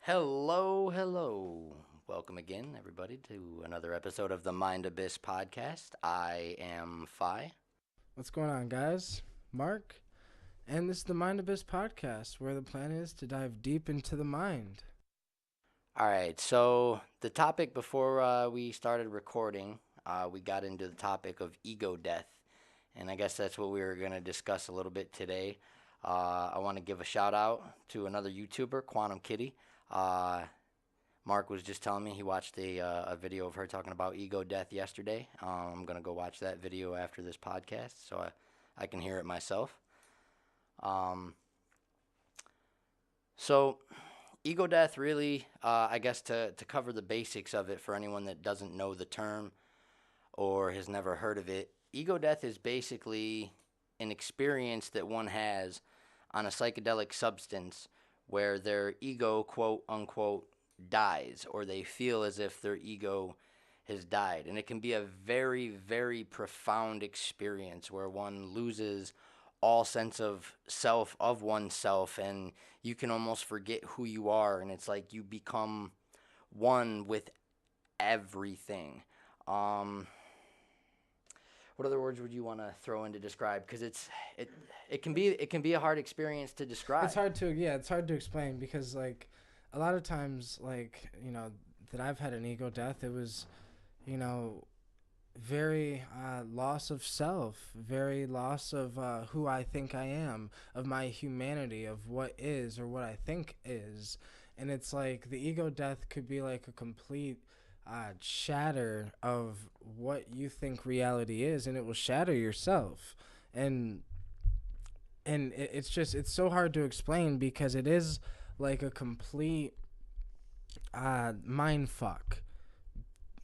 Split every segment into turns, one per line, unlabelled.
Hello, hello. Welcome again, everybody, to another episode of the Mind Abyss podcast. I am Fi.
What's going on, guys? Mark, and this is the Mind Abyss podcast, where the plan is to dive deep into the mind.
All right, so the topic before we started recording, we got into the topic of ego death, and I guess that's what we were going to discuss a little bit today. I want to give a shout out to another YouTuber, Quantum Kitty. Uh, Mark was just telling me he watched a video of her talking about ego death yesterday. I'm going to go watch that video after this podcast so I can hear it myself. Um, so, ego death really, I guess to cover the basics of it for anyone that doesn't know the term or has never heard of it, ego death is basically an experience that one has on a psychedelic substance where their ego, quote unquote, dies, or they feel as if their ego has died. And it can be a very, very profound experience where one loses all sense of self, of oneself, and you can almost forget who you are. And it's like you become one with everything. Um, what other words would you want to throw in to describe? Because it it can be a hard experience to
It's
describe.
hard to, yeah, it's hard to explain because, like, a lot of times, that I've had an ego death, it was, you know, very loss of self, very loss of who I think I am, of my humanity, of what is or what I think is. And it's like the ego death could be like a complete shatter of what you think reality is, and it will shatter yourself. And it's so hard to explain because it is like a complete mind fuck.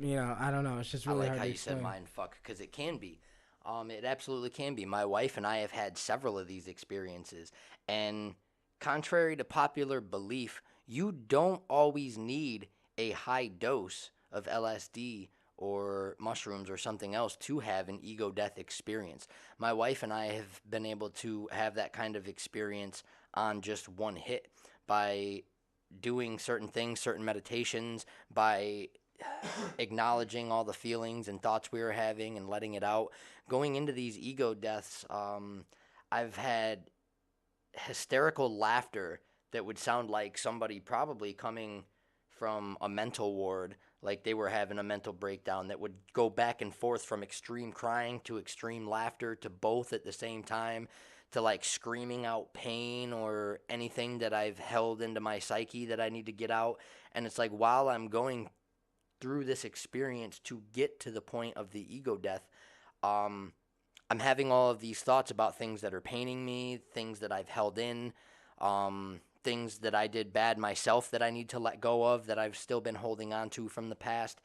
I don't know. It's just
I
really
like
hard
how
to
you said
explain.
mind fuck because it can be. It absolutely can be. My wife and I have had several of these experiences, and contrary to popular belief, you don't always need a high dose of LSD or mushrooms or something else to have an ego death experience. My wife and I have been able to have that kind of experience on just one hit by doing certain things, certain meditations, by acknowledging all the feelings and thoughts we were having and letting it out. Going into these ego deaths, I've had hysterical laughter that would sound like somebody probably coming from a mental ward, like they were having a mental breakdown, that would go back and forth from extreme crying to extreme laughter to both at the same time, to like screaming out pain or anything that I've held into my psyche that I need to get out. And it's like while I'm going through this experience to get to the point of the ego death, um, I'm having all of these thoughts about things that are paining me, things that I've held in, things that I did bad myself that I need to let go of, that I've still been holding on to from the past.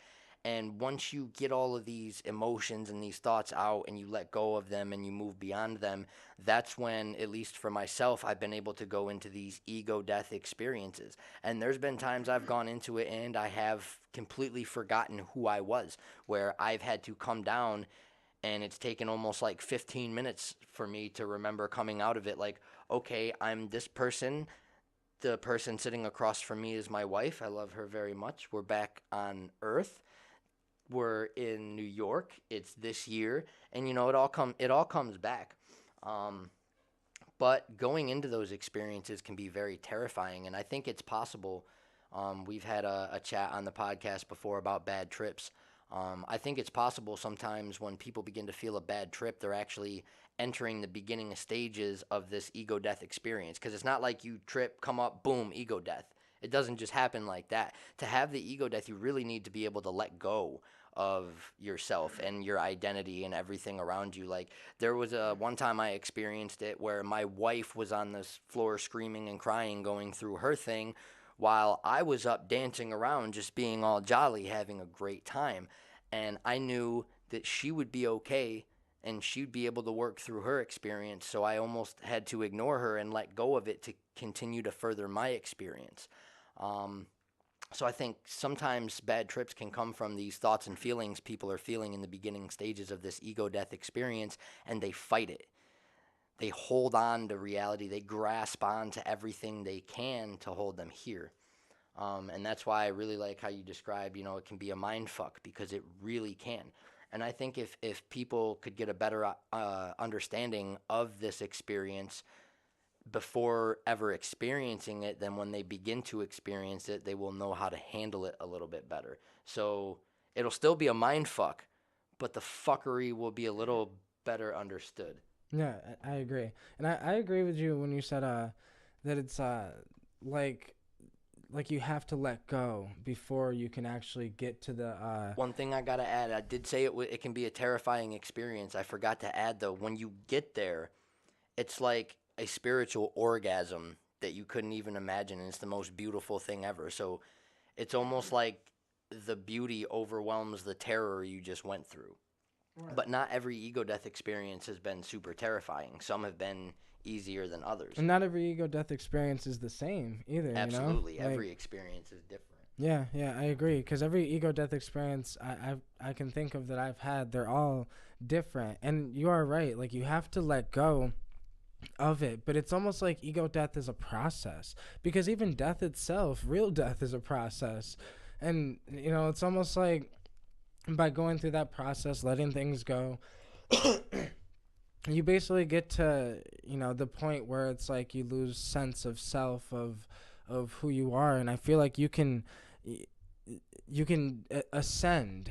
And once you get all of these emotions and these thoughts out and you let go of them and you move beyond them, that's when, at least for myself, I've been able to go into these ego death experiences. And there's been times I've gone into it and I have completely forgotten who I was, where I've had to come down and it's taken almost like 15 minutes for me to remember coming out of it like, okay, I'm this person. The person sitting across from me is my wife. I love her very much. We're back on earth. We're in New York. It's this year, and it all comes back. um, but going into those experiences can be very terrifying, and I think it's possible. We've had a chat on the podcast before about bad trips. I think it's possible sometimes when people begin to feel a bad trip, they're actually entering the beginning stages of this ego death experience. Because it's not like you trip, come up, boom, ego death. It doesn't just happen like that. To have the ego death, you really need to be able to let go of yourself and your identity and everything around you. Like there was a one time I experienced it where my wife was on this floor screaming and crying, going through her thing, while I was up dancing around, just being all jolly, having a great time. And I knew that she would be okay and she'd be able to work through her experience. So I almost had to ignore her and let go of it to continue to further my experience. Um, so I think sometimes bad trips can come from these thoughts and feelings people are feeling in the beginning stages of this ego death experience, and they fight it. They hold on to reality. They grasp on to everything they can to hold them here. And that's why I really like how you describe, it can be a mind fuck because it really can. And I think if people could get a better understanding of this experience before ever experiencing it, then when they begin to experience it, they will know how to handle it a little bit better. So it'll still be a mind fuck, but the fuckery will be a little better understood.
Yeah, I agree, and I agree with you when you said that it's like like you have to let go before you can actually get to the
One thing I gotta add, I did say it can be a terrifying experience. I forgot to add though, when you get there, it's like a spiritual orgasm that you couldn't even imagine, and it's the most beautiful thing ever. So it's almost like the beauty overwhelms the terror you just went through.
Right.
But not every ego death experience has been super terrifying. Some have been easier than others.
And not every ego death experience is the same either, you know?
Absolutely,
Like,
every experience is different.
yeah, yeah, I agree. Because every ego death experience I can think of that I've had, they're all different. And you are right. Like, you have to let go of it. But it's almost like ego death is a process. Because even death itself, real death, is a process. And, it's almost like by going through that process, letting things go, you basically get to the point where it's like you lose sense of self, of who you are. And I feel like you can ascend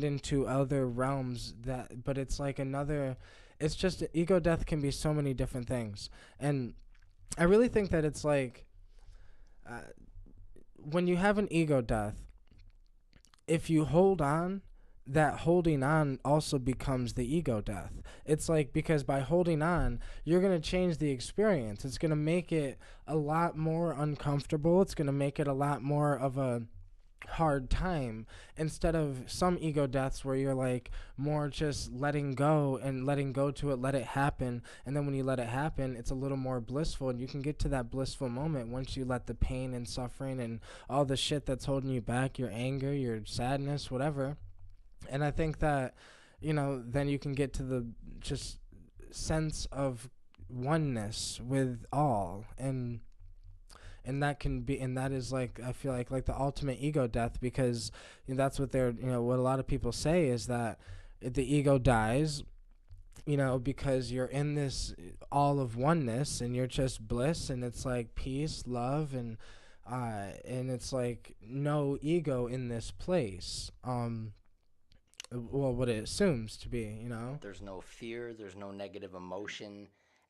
into other realms, but it's like another, it's just ego death can be so many different things. And I really think that it's like, uh, when you have an ego death, if you hold on, that holding on also becomes the ego death. It's like, because by holding on, you're going to change the experience. It's going to make it a lot more uncomfortable. It's going to make it a lot more of a hard time, instead of some ego deaths where you're like more just letting go and letting go to it, let it happen. And then when you let it happen, it's a little more blissful, and you can get to that blissful moment once you let the pain and suffering and all the shit that's holding you back, your anger, your sadness, whatever. And I think that, then you can get to the just sense of oneness with all. And that is, like, I feel like the ultimate ego death, because that's what what a lot of people say is that the ego dies, because you're in this all of oneness, and you're just bliss, and it's like peace, love, and it's like no ego in this place. Well, what it assumes to be.
There's no fear, there's no negative emotion.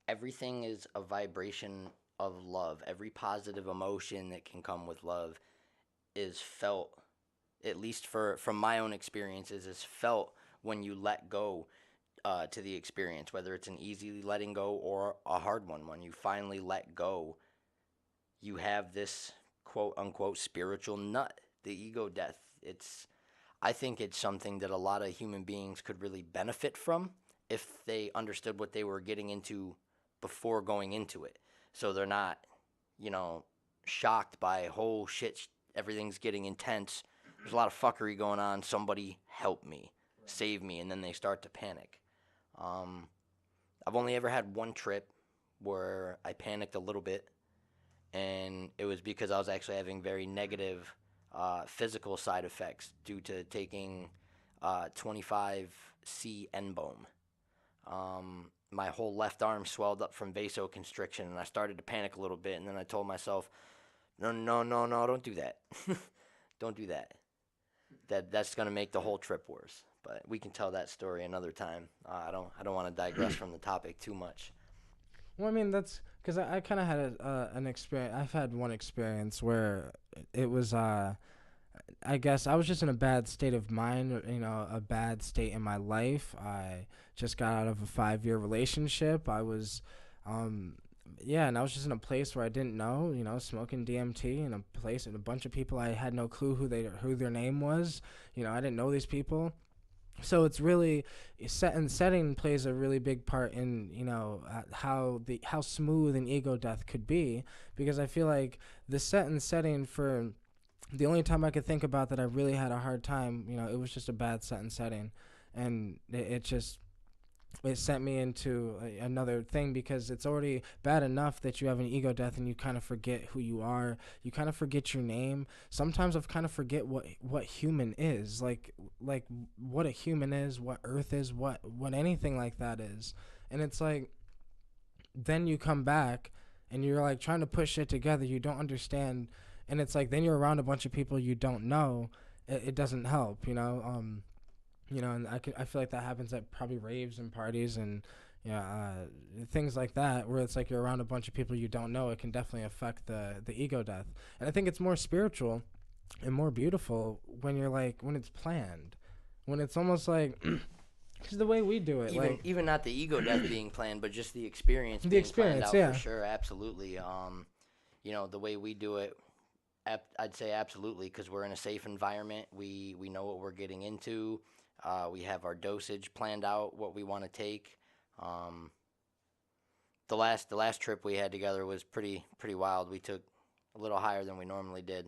Everything is a vibration of love. Every positive emotion that can come with love is felt, at least from my own experiences, is felt when you let go to the experience, whether it's an easy letting go or a hard one. When you finally let go, you have this quote unquote spiritual nut, the ego death. I think it's something that a lot of human beings could really benefit from if they understood what they were getting into before going into it. So they're not, you know, shocked by, oh shit, everything's getting intense. There's a lot of fuckery going on. Somebody help me, save me. And then they start to panic. Um, I've only ever had one trip where I panicked a little bit, and it was because I was actually having very negative physical side effects due to taking 25C N-Bome. My whole left arm swelled up from vasoconstriction, and I started to panic a little bit, and then I told myself, no, no, no, no, don't do that. Don't do that. That's going to make the whole trip worse. But we can tell that story another time. I don't want to digress from the topic too much.
Well, I mean, that's because I kind of had an experience. I've had one experience where it was, I guess I was just in a bad state of mind, a bad state in my life. I just got out of a 5-year relationship. I was, yeah, and I was just in a place where I didn't know, smoking DMT in a place, and a bunch of people I had no clue who their name was. I didn't know these people. So it's really setting plays a really big part in how smooth an ego death could be, because I feel like the set and setting for the only time I could think about that I really had a hard time, it was just a bad set and setting, and it just it sent me into another thing, because it's already bad enough that you have an ego death and you kind of forget who you are. You kind of forget your name. Sometimes I've kind of forget what human is, like what a human is, what Earth is, what anything like that is. And it's like, then you come back and you're like trying to push it together. You don't understand, and it's like then you're around a bunch of people you don't know. It doesn't help, and I feel like that happens at probably raves and parties and things like that, where it's like you're around a bunch of people you don't know. It can definitely affect the ego death, and I think it's more spiritual and more beautiful when you're like when it's planned, when it's almost like because the way we do it,
even
like
even not the ego death being planned, but just the experience
the
being planned
experience,
out for
yeah.
sure. Absolutely. The way we do it, I'd say absolutely, because we're in a safe environment. We know what we're getting into. We have our dosage planned out, what we want to take. Um, the last trip we had together was pretty wild. We took a little higher than we normally did,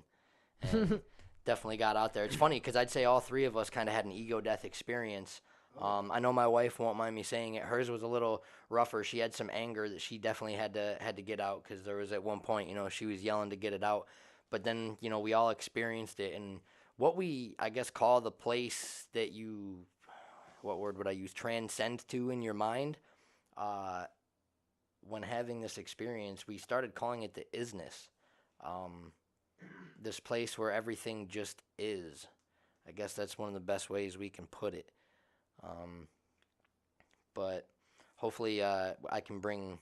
and definitely got out there. It's funny because I'd say all three of us kind of had an ego death experience. I know my wife won't mind me saying it. Hers was a little rougher. She had some anger that she definitely had to get out, because there was at one point, she was yelling to get it out. But then, we all experienced it, and what we, I guess, call the place that you, what word would I use, transcend to in your mind. Uh, when having this experience, we started calling it the isness. Um, this place where everything just is. I guess that's one of the best ways we can put it. Um, but hopefully, I can bring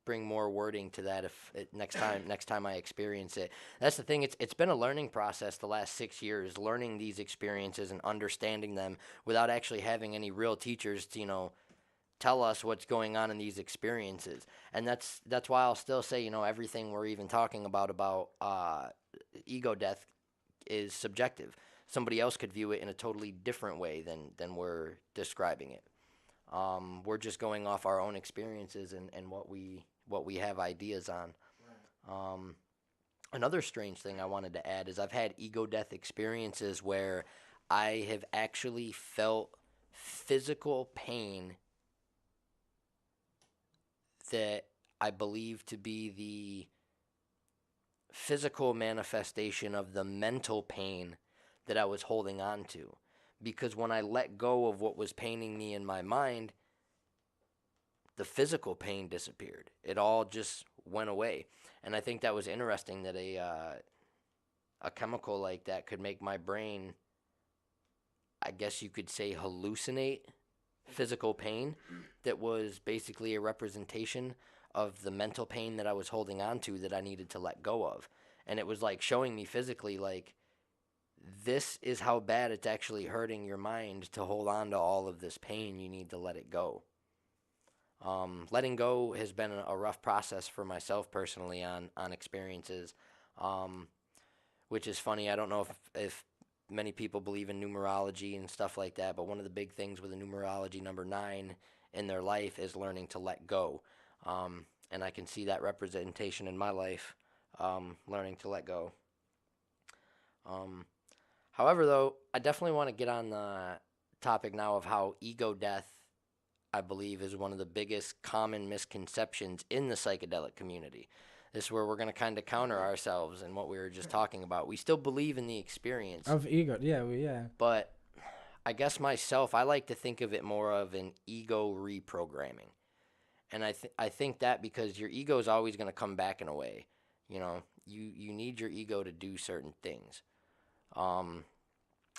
more wording to that if next time I experience it. That's the thing. It's been a learning process the last 6 years, learning these experiences and understanding them without actually having any real teachers to tell us what's going on in these experiences. And that's why I'll still say everything we're even talking about ego death is subjective. Somebody else could view it in a totally different way than we're describing it. We're just going off our own experiences and what we have ideas on. Um, Another strange thing I wanted to add is I've had ego death experiences where I have actually felt physical pain that I believe to be the physical manifestation of the mental pain that I was holding on to. Because when I let go of what was paining me in my mind, the physical pain disappeared. It all just went away. And I think that was interesting that a chemical like that could make my brain, I guess you could say, hallucinate physical pain that was basically a representation of the mental pain that I was holding on to that I needed to let go of. And it was like showing me physically, like, this is how bad it's actually hurting your mind to hold on to all of this pain. You need to let it go. Letting go has been a rough process for myself personally on experiences, um, which is funny. I don't know if many people believe in numerology and stuff like that, but one of the big things with a numerology number 9 in their life is learning to let go. And I can see that representation in my life, learning to let go. Um, However, though, I definitely want to get on the topic now of how ego death, I believe, is one of the biggest common misconceptions in the psychedelic community. This is where we're going to kind of counter ourselves and what we were just talking about. We still believe in the experience,
Of ego, yeah.
but I guess myself, I like to think of it more of an ego reprogramming. And I think that because your ego is always going to come back in a way. You need your ego to do certain things. Um,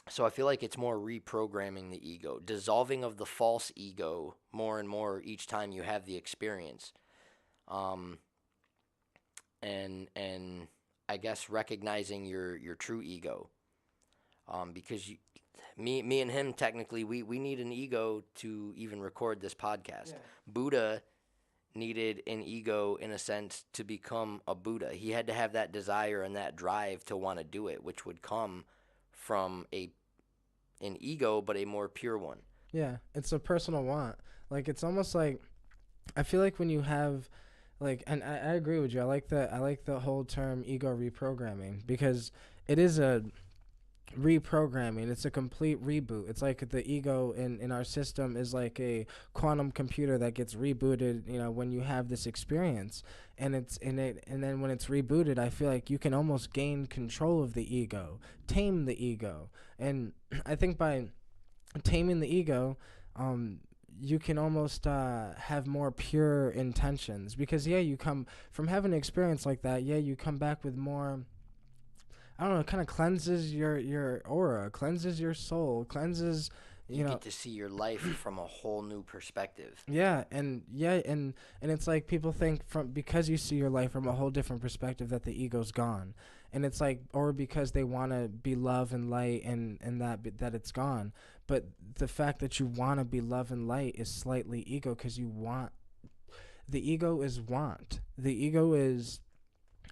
so I feel like it's more reprogramming the ego, dissolving of the false ego more and more each time you have the experience. Um, and I guess recognizing your true ego. Because me and him technically we need an ego to even record this podcast.
Yeah.
Buddha needed an ego in a sense to become a Buddha. He had to have that desire and that drive to want to do it, which would come from an ego, but a more pure one.
Yeah, it's a personal want. Like it's almost like I feel like when you have like, and I agree with you. I like the whole term ego reprogramming, because it is reprogramming. It's a complete reboot. It's like the ego in our system is like a quantum computer that gets rebooted, when you have this experience. And it's in it, and then when it's rebooted, I feel like you can almost gain control of the ego, tame the ego. And I think by taming the ego, um, you can almost have more pure intentions, because you come from having an experience like that. You come back with more. I don't know. It kind of cleanses your aura, cleanses your soul, cleanses.
You
You know,
get to see your life from a whole new perspective.
and it's like people think from because you see your life from a whole different perspective that the ego's gone, and it's like, or because they want to be love and light, and that it's gone. But the fact that you want to be love and light is slightly ego, because you want. The ego is want. The ego is,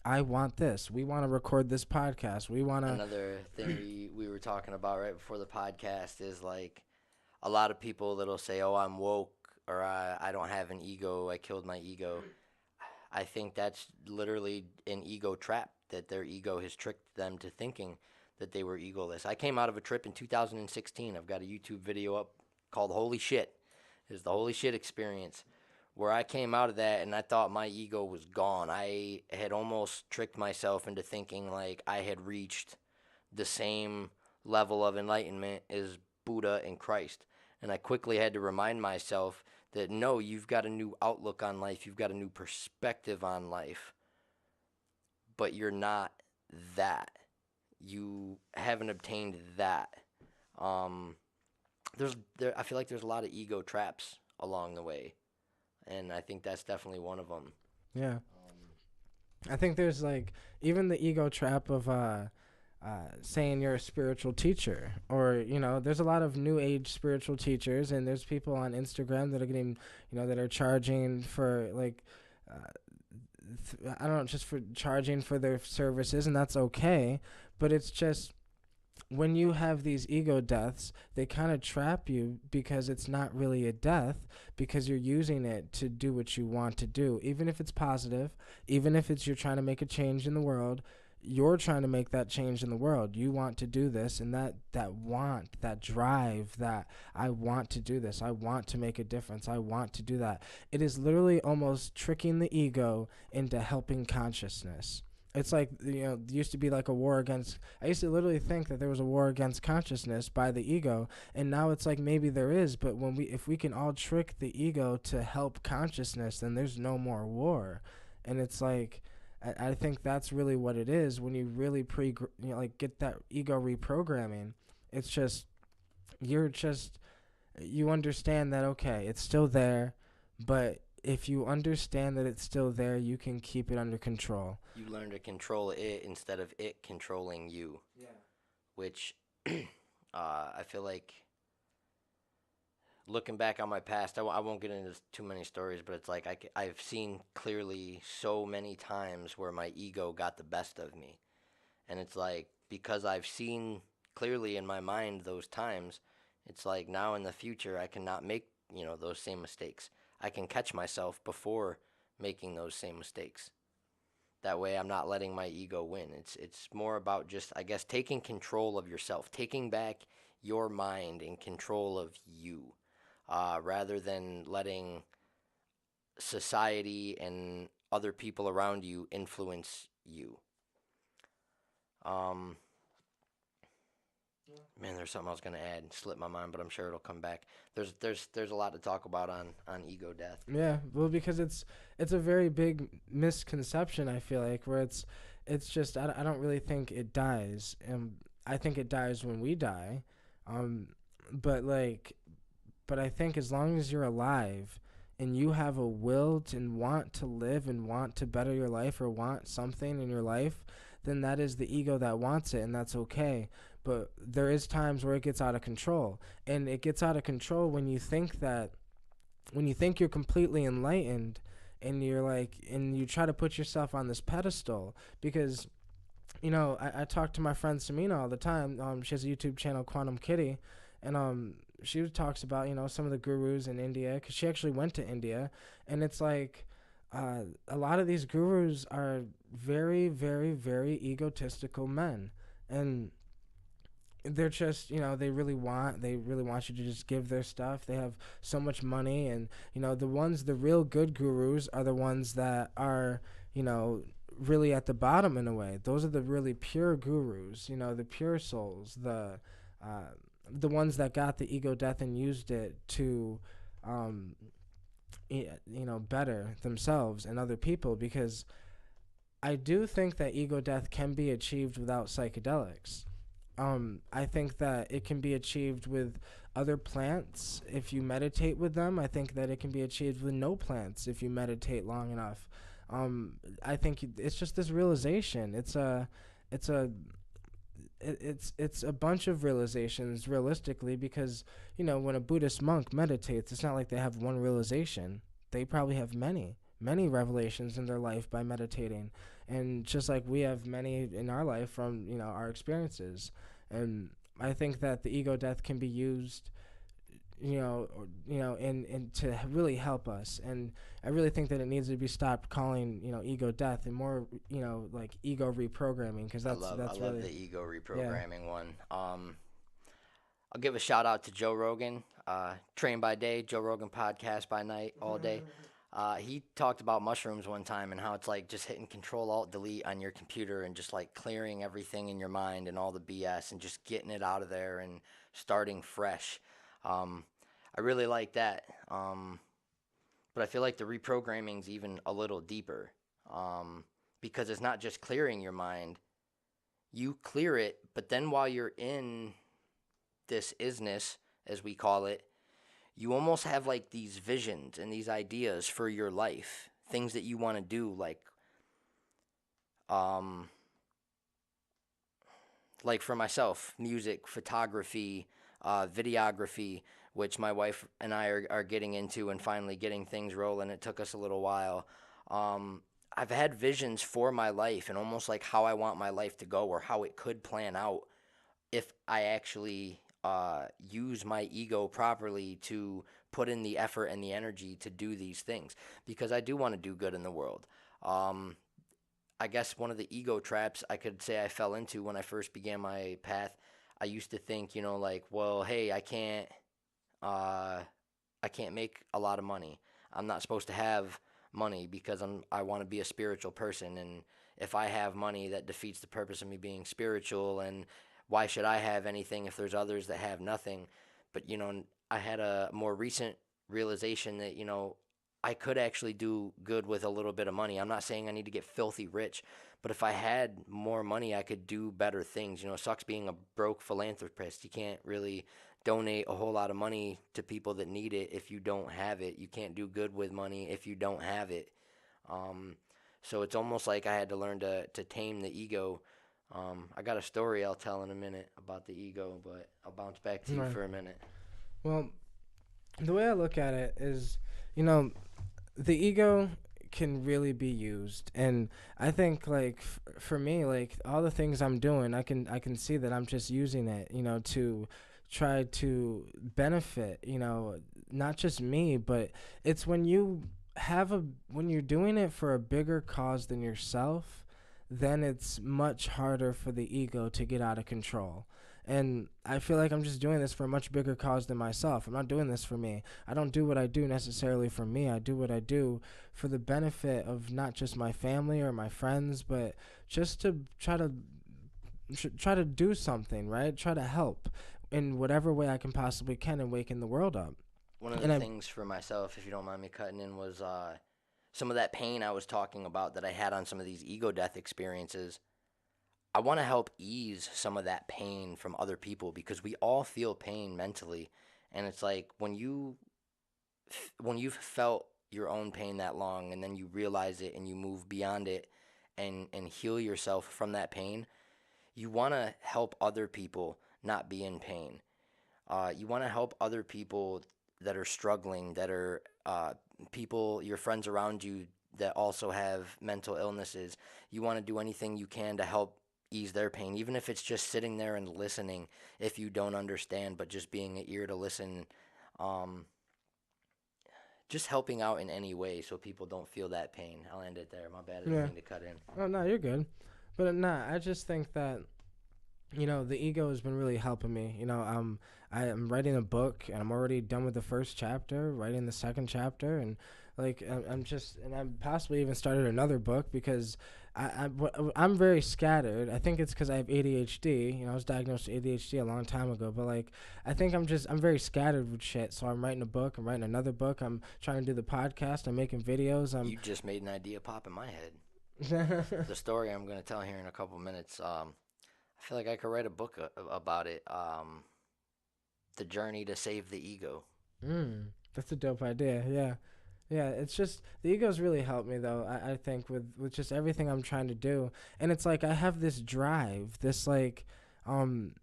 I want this. We want to record this podcast. We want to.
Another thing we were talking about right before the podcast is like a lot of people that'll say, "Oh, I'm woke," or I don't have an ego. I killed my ego. I think that's literally an ego trap, that their ego has tricked them to thinking that they were egoless. I came out of a trip in 2016. I've got a YouTube video up called Holy Shit. It's the Holy Shit experience, where I came out of that and I thought my ego was gone. I had almost tricked myself into thinking like I had reached the same level of enlightenment as Buddha and Christ. And I quickly had to remind myself that no, you've got a new outlook on life, you've got a new perspective on life, but you're not that. You haven't obtained that. Um, I feel like there's a lot of ego traps along the way, and I think that's definitely one of them.
Yeah. I think there's like even the ego trap of saying you're a spiritual teacher, or there's a lot of new age spiritual teachers, and there's people on Instagram that are getting, that are charging for like, I don't know, just for charging for their services, and that's okay, but it's just when you have these ego deaths, they kind of trap you, because it's not really a death, because you're using it to do what you want to do. Even if it's positive, even if it's you're trying to make a change in the world, you're trying to make that change in the world. You want to do this, and that want, that drive, that I want to do this, I want to make a difference, I want to do that. It is literally almost tricking the ego into helping consciousness. It's like, it used to be like a war against. I used to literally think that there was a war against consciousness by the ego, and now it's like maybe there is. But if we can all trick the ego to help consciousness, then there's no more war. And it's like, I think that's really what it is when you really like get that ego reprogramming. It's just you understand that, okay, it's still there, but if you understand that it's still there, you can keep it under control.
You learn to control it instead of it controlling you.
Yeah.
Which I feel like looking back on my past, I won't get into too many stories, but it's like I've seen clearly so many times where my ego got the best of me. And it's like, because I've seen clearly in my mind those times, it's like now in the future I cannot make, those same mistakes. I can catch myself before making those same mistakes. That way I'm not letting my ego win. It's more about just, I guess, taking control of yourself, taking back your mind and control of you, rather than letting society and other people around you influence you. Um, Man, there's something I was gonna add, slipped my mind, but I'm sure it'll come back. There's a lot to talk about on ego death.
Yeah, well, because it's a very big misconception. I feel like where it's just I don't really think it dies, and I think it dies when we die, um, but I think as long as you're alive, and you have a will and want to live and want to better your life or want something in your life, then that is the ego that wants it, and that's okay. But there is times where it gets out of control, and it gets out of control when you think you're completely enlightened, and you're like, and you try to put yourself on this pedestal, because I talk to my friend Samina all the time. She has a YouTube channel, Quantum Kitty, and she talks about some of the gurus in India, because she actually went to India, and it's like a lot of these gurus are very, very, very egotistical men, and they're just, they really want you to just give their stuff. They have so much money, and the real good gurus are the ones that are, you know really at the bottom in a way. Those are the really pure gurus, the pure souls, uh the ones that got the ego death and used it to um better themselves and other people. Because I do think that ego death can be achieved without psychedelics. I think that it can be achieved with other plants if you meditate with them. I think that it can be achieved with no plants if you meditate long enough. I think it's just this realization. It's a, it's a bunch of realizations realistically, because when a Buddhist monk meditates, it's not like they have one realization. They probably have many revelations in their life by meditating, and just like we have many in our life from our experiences. And I think that the ego death can be used, and to really help us. And I really think that it needs to be stopped calling ego death, and more like ego reprogramming, because
I
that's
love I
that's
love
really.
the ego
Yeah.
reprogramming one. I'll give a shout out to Joe Rogan, Train by Day, Joe Rogan podcast by night, all day. He talked about mushrooms one time and how it's like just hitting Control Alt Delete on your computer and just like clearing everything in your mind and all the BS and just getting it out of there and starting fresh. Um, I really like that. But I feel like the reprogramming is even a little deeper, um, because it's not just clearing your mind. You clear it, but then while you're in this isness, as we call it, you almost have like these visions and these ideas for your life, things that you want to do, um, like for myself, music, photography, videography, which my wife and I are getting into and finally getting things rolling. It took us a little while. Um, I've had visions for my life and almost like how I want my life to go or how it could plan out if I actually use my ego properly to put in the effort and the energy to do these things, because I do want to do good in the world. Um, I guess one of the ego traps I could say I fell into when I first began my path, I used to think, like, well, hey, uh, I can't make a lot of money. I'm not supposed to have money because I want to be a spiritual person, and if I have money, that defeats the purpose of me being spiritual. And why should I have anything if there's others that have nothing? But I had a more recent realization that I could actually do good with a little bit of money. I'm not saying I need to get filthy rich, but if I had more money, I could do better things. It sucks being a broke philanthropist. You can't really donate a whole lot of money to people that need it if you don't have it. You can't do good with money if you don't have it. Um, so it's almost like I had to learn to tame the ego. I got a story I'll tell in a minute about the ego, but I'll bounce back to you
Right.
for a minute.
Well, the way I look at it is, you know, the ego can really be used. And I think, like, for me, like, all the things I'm doing, I can see that I'm just using it, to try to benefit, not just me, but it's when you're doing it for a bigger cause than yourself, then it's much harder for the ego to get out of control. And I feel like I'm just doing this for a much bigger cause than myself. I'm not doing this for me. I don't do what I do necessarily for me. I do what I do for the benefit of not just my family or my friends, but just to try to do something, right? Try to help in whatever way I can possibly can and waking the world up.
One of the
And
things for myself, if you don't mind me cutting in, was some of that pain I was talking about that I had on some of these ego death experiences. I want to help ease some of that pain from other people because we all feel pain mentally, and it's like when you've felt your own pain that long and then you realize it and you move beyond it and heal yourself from that pain, you want to help other people not be in pain. You want to help other people that are struggling, that are people, your friends around you that also have mental illnesses. You want to do anything you can to help ease their pain, even if it's just sitting there and listening if you don't understand, but just being an ear to listen. Um, just helping out in any way so people don't feel that pain. I'll end it there. My bad. I didn't
yeah,
mean to cut in.
oh no, you're good. But nah, I just think that the ego has been really helping me. I am writing a book, and I'm already done with the first chapter, writing the second chapter, and like I'm possibly even started another book because I'm very scattered. I think it's because I have ADHD. I was diagnosed with ADHD a long time ago, but like I think I'm very scattered with shit. So I'm writing a book, I'm writing another book, I'm trying to do the podcast, I'm making videos, I'm
You just made an idea pop in my head. The story I'm going to tell here in a couple minutes. I feel like I could write a book about it. The journey to save the ego.
that's a dope idea. Yeah. Yeah, it's just the ego's really helped me though. I think with just everything I'm trying to do, and it's like I have this drive, this like, um,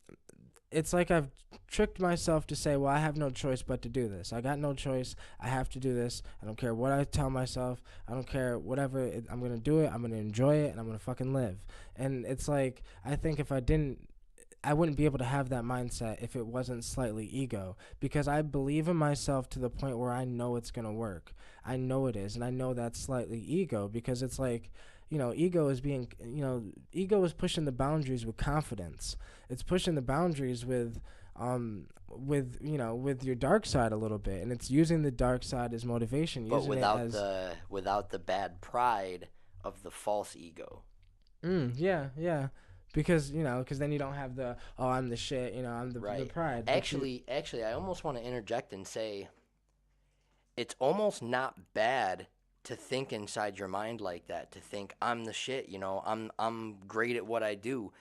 it's like I've tricked myself to say, well, I have no choice but to do this. I got no choice. I have to do this. I don't care what I tell myself. I don't care whatever. I'm gonna do it. I'm gonna enjoy it, and I'm gonna fucking live. And it's like I think if I didn't I wouldn't be able to have that mindset if it wasn't slightly ego because I believe in myself to the point where I know it's going to work. I know it is, and I know that's slightly ego because it's like, ego is pushing the boundaries with confidence. It's pushing the boundaries with your dark side a little bit, and it's using the dark side as motivation,
But
using it as
without the bad pride of the false ego.
yeah, yeah. Because then you don't have the oh I'm the shit, I'm the
Right.
pride, but you
Actually, I almost want to interject and say it's almost not bad to think inside your mind like that, to think I'm the shit, I'm great at what I do,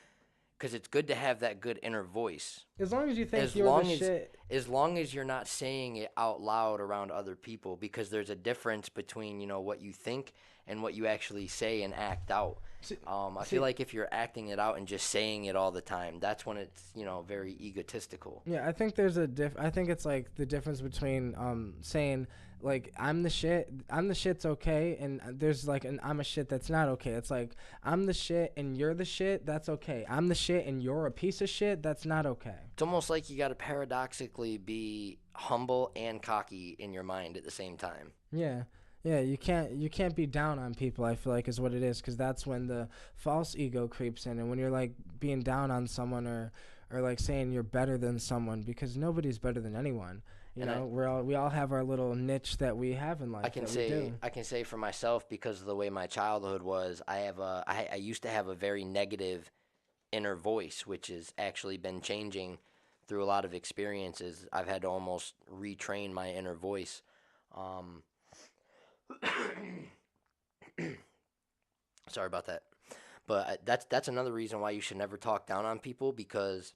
because it's good to have that good inner voice.
as long as you think
As
you're the
long as
shit.
as long as you're not saying it out loud around other people, because there's a difference between, what you think and what you actually say and act out.
See,
I feel
see,
like if you're acting it out and just saying it all the time, that's when it's, very egotistical.
yeah, I think there's a I think it's like the difference between saying like I'm the shit's okay, and there's like an I'm a shit that's not okay. It's like I'm the shit and you're the shit, that's okay. I'm the shit and you're a piece of shit, that's not okay.
It's almost like you got to paradoxically be humble and cocky in your mind at the same time.
Yeah. Yeah, you can't be down on people, I feel like is what it is, cuz that's when the false ego creeps in, and when you're like being down on someone or like saying you're better than someone because nobody's better than anyone.
And
We all have our little niche that we have in
I
life
can
that we
say
do.
I can say for myself, because of the way my childhood was, I used to have a very negative inner voice, which has actually been changing through a lot of experiences. I've had to almost retrain my inner voice. Um, Sorry about that. But that's another reason why you should never talk down on people, because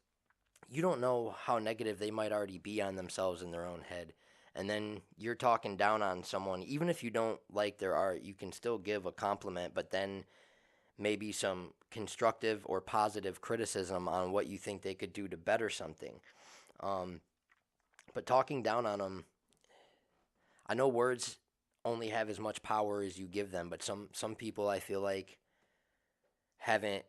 you don't know how negative they might already be on themselves in their own head. And then you're talking down on someone, even if you don't like their art, you can still give a compliment, but then maybe some constructive or positive criticism on what you think they could do to better something. Um, but talking down on them, I know words only have as much power as you give them, but some people I feel like haven't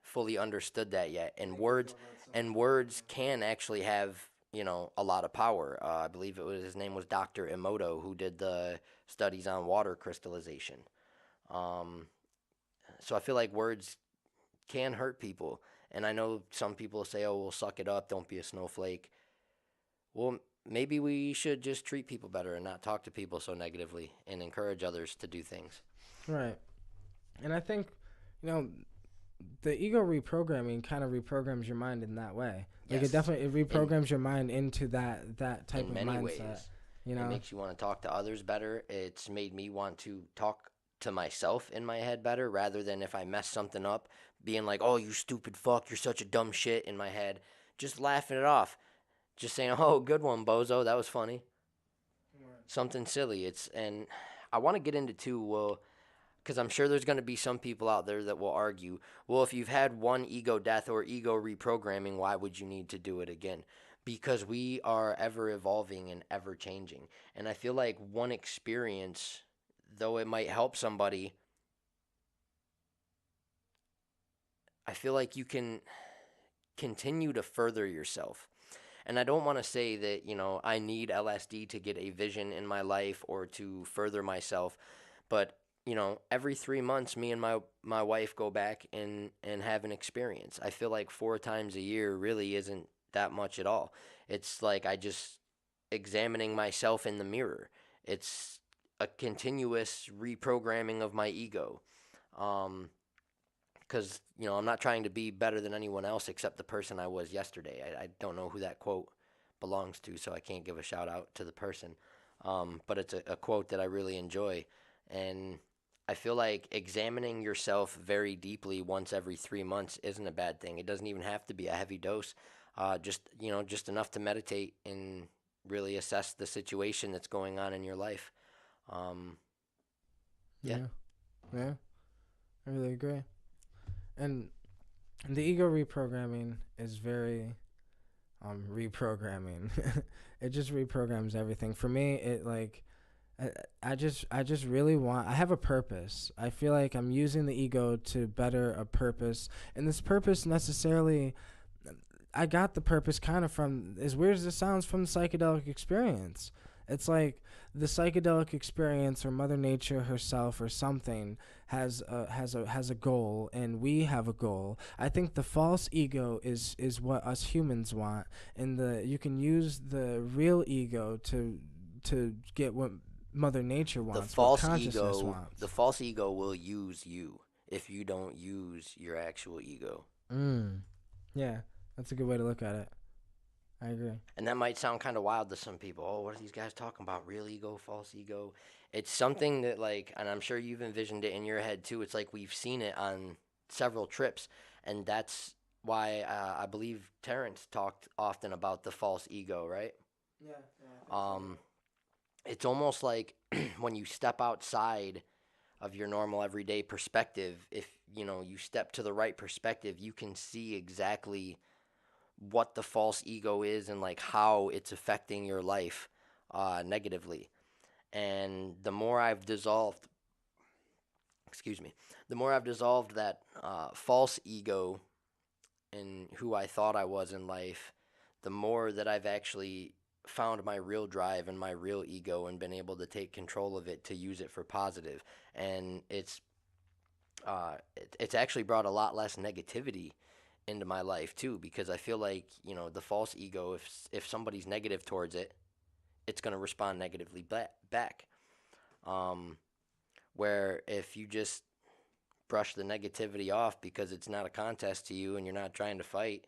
fully understood that yet. And words can actually have, a lot of power. I believe his name was Dr. Emoto, who did the studies on water crystallization. Um, so I feel like words can hurt people. And I know some people say, "Oh, well, suck it up, don't be a snowflake." Well, maybe we should just treat people better and not talk to people so negatively and encourage others to do things.
Right. And I think, you know, the ego reprogramming kind of reprograms your mind in that way. Like it
Yes,
definitely it
in
reprograms your mind into that type
in
of
many
mindset.
ways.
You
It
know?
makes you want to talk to others better. It's made me want to talk to myself in my head better, rather than if I mess something up, being like, "Oh, you stupid fuck, you're such a dumb shit," in my head. Just laughing it off. Just saying, "Oh, good one, bozo. That was funny." Something silly. And I want to get into too, well, because I'm sure there's going to be some people out there that will argue, well, if you've had one ego death or ego reprogramming, why would you need to do it again? Because we are ever evolving and ever changing. And I feel like one experience, though it might help somebody, I feel like you can continue to further yourself. And I don't want to say that, I need LSD to get a vision in my life or to further myself, but every 3 months, me and my wife go back and have an experience. I feel like 4 times a year really isn't that much at all. It's like I just examining myself in the mirror. It's a continuous reprogramming of my ego. Um, because I'm not trying to be better than anyone else except the person I was yesterday. I don't know who that quote belongs to, so I can't give a shout out to the person. But it's a quote that I really enjoy, and I feel like examining yourself very deeply once every 3 months isn't a bad thing. It doesn't even have to be a heavy dose. Just enough to meditate and really assess the situation that's going on in your life. Um, yeah.
Yeah, yeah, I really agree. And the ego reprogramming is very reprogramming. It just reprograms everything. For me, it like I just really want. I have a purpose. I feel like I'm using the ego to better a purpose, and this purpose necessarily. I got the purpose kind of from, as weird as it sounds, from the psychedelic experience. It's like the psychedelic experience, or Mother Nature herself, or something has a goal, and we have a goal. I think the false ego is what us humans want, and the you can use the real ego to get what Mother Nature
The
wants, what
false
consciousness
ego, the
wants.
false ego will use you if you don't use your actual ego.
Mm. Yeah, that's a good way to look at it. I agree.
And that might sound kind of wild to some people. Oh, what are these guys talking about? Real ego, false ego. It's something that, like, and I'm sure you've envisioned it in your head too. It's like we've seen it on several trips. And that's why I believe Terrence talked often about the false ego, right?
Yeah, yeah, I think so.
Um, it's almost like when you step outside of your normal everyday perspective, if you step to the right perspective, you can see exactly what the false ego is and like how it's affecting your life negatively. And the more I've dissolved, excuse me, the more I've dissolved that false ego and who I thought I was in life, the more that I've actually found my real drive and my real ego and been able to take control of it to use it for positive. And it's actually brought a lot less negativity into my life too, because I feel like the false ego, if somebody's negative towards it, it's going to respond negatively back. Um, where if you just brush the negativity off because it's not a contest to you and you're not trying to fight.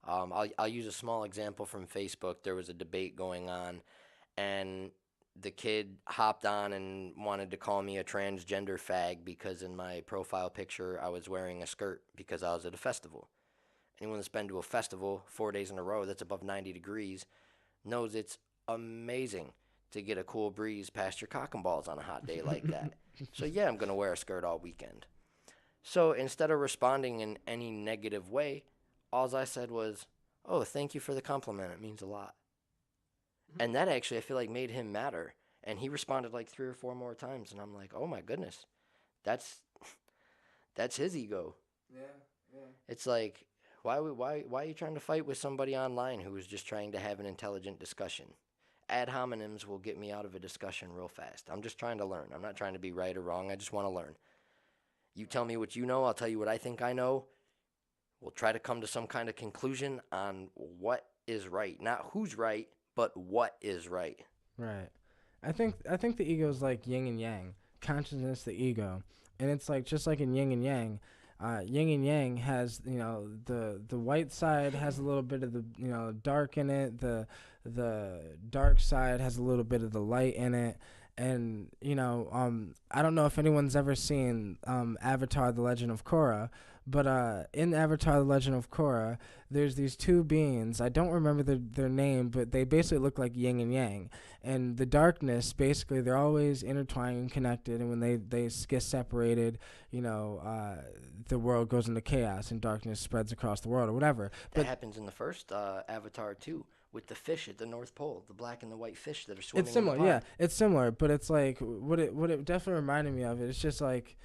I'll use a small example from Facebook. There was a debate going on, and the kid hopped on and wanted to call me a transgender fag because in my profile picture I was wearing a skirt because I was at a festival. Anyone that's been to a festival 4 days in a row that's above 90 degrees knows it's amazing to get a cool breeze past your cock and balls on a hot day like that. So yeah, I'm going to wear a skirt all weekend. So instead of responding in any negative way, all I said was, "Oh, thank you for the compliment. It means a lot." And that actually, I feel like, made him madder. And he responded like 3 or 4 more times. And I'm like, oh my goodness, that's that's his ego.
Yeah, yeah.
It's like, why are you trying to fight with somebody online who is just trying to have an intelligent discussion? Ad hominems will get me out of a discussion real fast. I'm just trying to learn. I'm not trying to be right or wrong. I just want to learn. You tell me what you know, I'll tell you what I think I know. We'll try to come to some kind of conclusion on what is right. Not who's right, but what is right.
Right. I think the ego is like yin and yang. Consciousness, the ego, and it's like just like in yin and yang. Yin and yang has the white side has a little bit of the dark in it. The dark side has a little bit of the light in it. And I don't know if anyone's ever seen Avatar: The Legend of Korra, but in Avatar: The Legend of Korra, there's these two beings. I don't remember their name, but they basically look like yin and yang. And the darkness, basically, they're always intertwined and connected. And when they get separated, the world goes into chaos and darkness spreads across the world or whatever.
That
But
happens in the first Avatar too, with the fish at the North Pole, the black and the white fish that are
it's
swimming in the
similar, yeah.
pond.
It's similar, but it's like what it definitely reminded me of. It's just like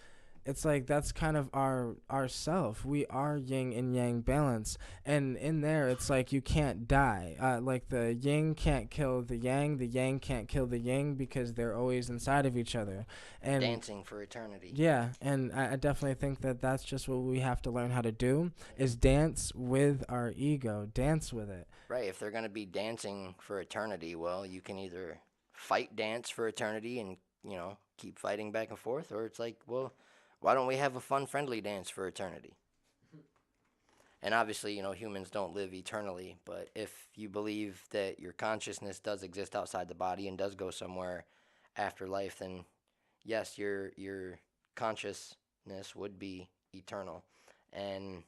it's like that's kind of our self. We are yin and yang balance, and in there it's like you can't die. Like the yin can't kill the yang can't kill the yin, because they're always inside of each other. And
Dancing for eternity.
yeah, and I definitely think that that's just what we have to learn how to do, is dance with our ego, dance with it.
Right. If they're going to be dancing for eternity, well, you can either fight dance for eternity and, keep fighting back and forth, or it's like, well, why don't we have a fun, friendly dance for eternity? And obviously, humans don't live eternally, but if you believe that your consciousness does exist outside the body and does go somewhere after life, then yes, your consciousness would be eternal. And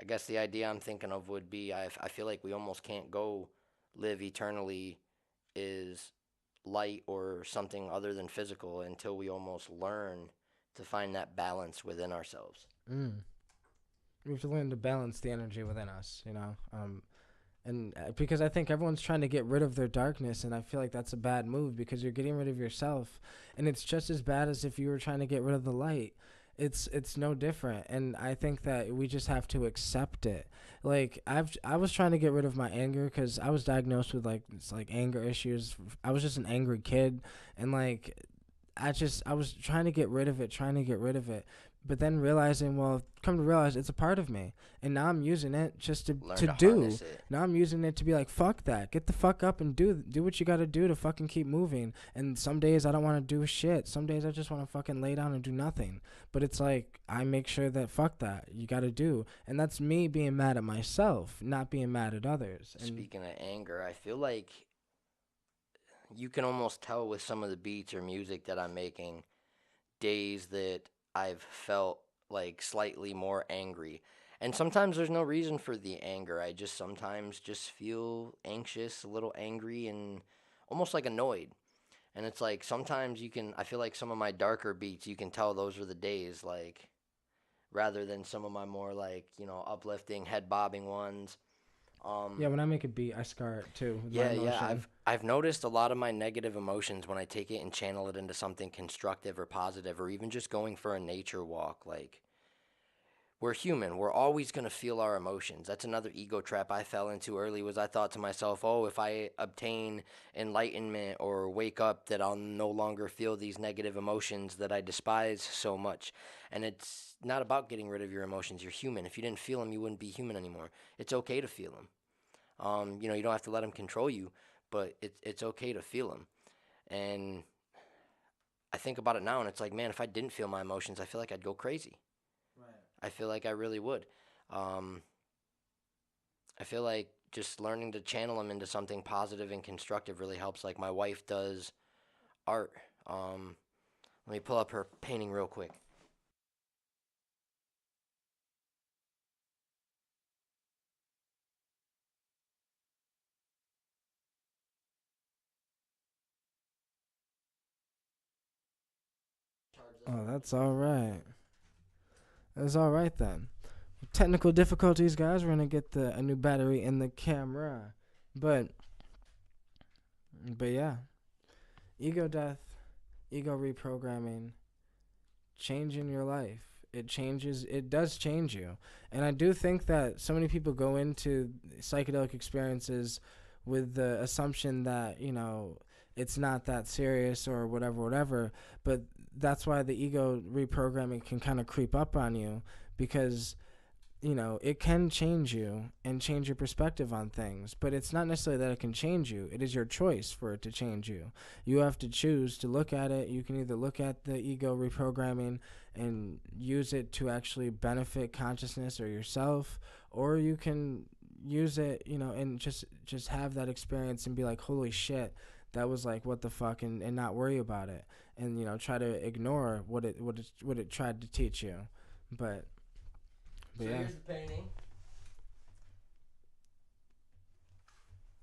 I guess the idea I'm thinking of would be I feel like we almost can't go live eternally is light or something other than physical until we almost learn to find that balance within ourselves.
Mm. We have to learn to balance the energy within us, and because I think everyone's trying to get rid of their darkness, and I feel like that's a bad move, because you're getting rid of yourself, and it's just as bad as if you were trying to get rid of the light. It's no different, and I think that we just have to accept it. Like I was trying to get rid of my anger, because I was diagnosed with like anger issues. I was just an angry kid, and like I was trying to get rid of it, but then realizing, well, come to realize it's a part of me, and now I'm using it just
Learn
to
to
do.
harness it.
Now I'm using it to be like, fuck that, get the fuck up and do what you got to do to fucking keep moving. And some days I don't want to do shit. Some days I just want to fucking lay down and do nothing. But it's like I make sure that fuck that you got to do, and that's me being mad at myself, not being mad at others. And
Speaking of anger, I feel like you can almost tell with some of the beats or music that I'm making days that I've felt like slightly more angry. And sometimes there's no reason for the anger. I just sometimes just feel anxious, a little angry, and almost like annoyed. And it's like sometimes I feel like some of my darker beats, you can tell those are the days, like, rather than some of my more, like, uplifting, head bobbing ones. Um,
yeah, when I make a beat, I scar it too with my
yeah.
emotion.
I've noticed a lot of my negative emotions when I take it and channel it into something constructive or positive, or even just going for a nature walk. Like, we're human. We're always going to feel our emotions. That's another ego trap I fell into early. Was I thought to myself, "Oh, if I obtain enlightenment or wake up, that I'll no longer feel these negative emotions that I despise so much." And it's not about getting rid of your emotions. You're human. If you didn't feel them, you wouldn't be human anymore. It's okay to feel them. You don't have to let them control you, but it's okay to feel them. And I think about it now, and it's like, man, if I didn't feel my emotions, I feel like I'd go crazy. I feel like I really would. Um, I feel like just learning to channel them into something positive and constructive really helps. Like my wife does art. Um, Let me pull up her painting real quick.
Oh, that's all right. That's all right then. Technical difficulties, guys. We're gonna get a new battery in the camera, but yeah, ego death, ego reprogramming, changing your life. It changes. It does change you, and I do think that so many people go into psychedelic experiences with the assumption that it's not that serious or whatever. But that's why the ego reprogramming can kind of creep up on you, because it can change you and change your perspective on things, but it's not necessarily that it can change you. It is your choice for it to change you. You have to choose to look at it. You can either look at the ego reprogramming and use it to actually benefit consciousness or yourself, or you can use it, and just have that experience and be like, holy shit, that was like, what the fuck, and not worry about it, and try to ignore what it tried to teach you. But
So
yeah.
here's the painting.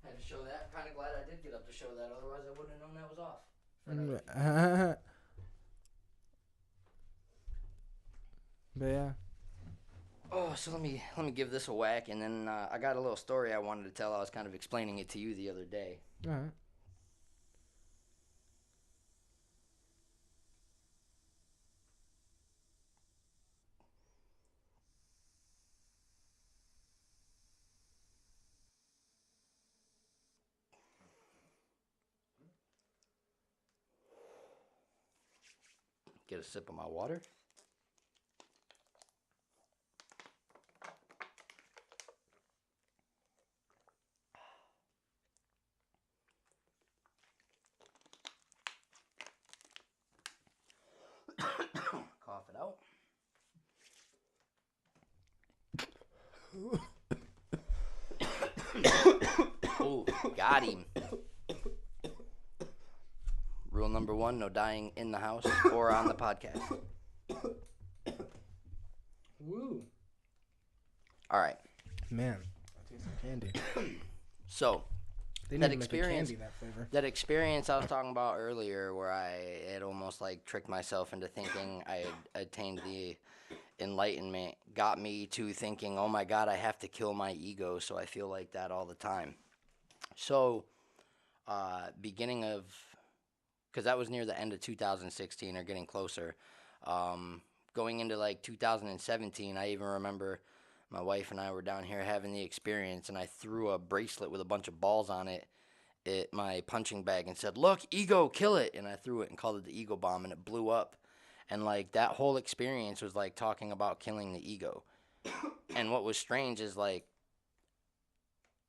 Had to show that. I'm kind of glad I did get up to show that. Otherwise, I wouldn't have known that was off. For another few days.
But yeah.
Oh, so let me give this a whack, and then I got a little story I wanted to tell. I was kind of explaining it to you the other day.
All right.
Get a sip of my water. Cough it out. Oh, got him. Rule number 1, no dying in the house or on the podcast.
Woo.
All right.
Man, I taste some candy.
So,
They
that
need to make a
experience,
candy that flavor.
that experience I was talking about earlier, where I had almost like tricked myself into thinking I had attained the enlightenment, got me to thinking, oh my God, I have to kill my ego. So I feel like that all the time. So, beginning of, because that was near the end of 2016 or getting closer, going into like 2017, I even remember my wife and I were down here having the experience, and I threw a bracelet with a bunch of balls on it at my punching bag and said, "Look, ego, kill it!" And I threw it and called it the ego bomb, and it blew up. And like that whole experience was like talking about killing the ego. And what was strange is like,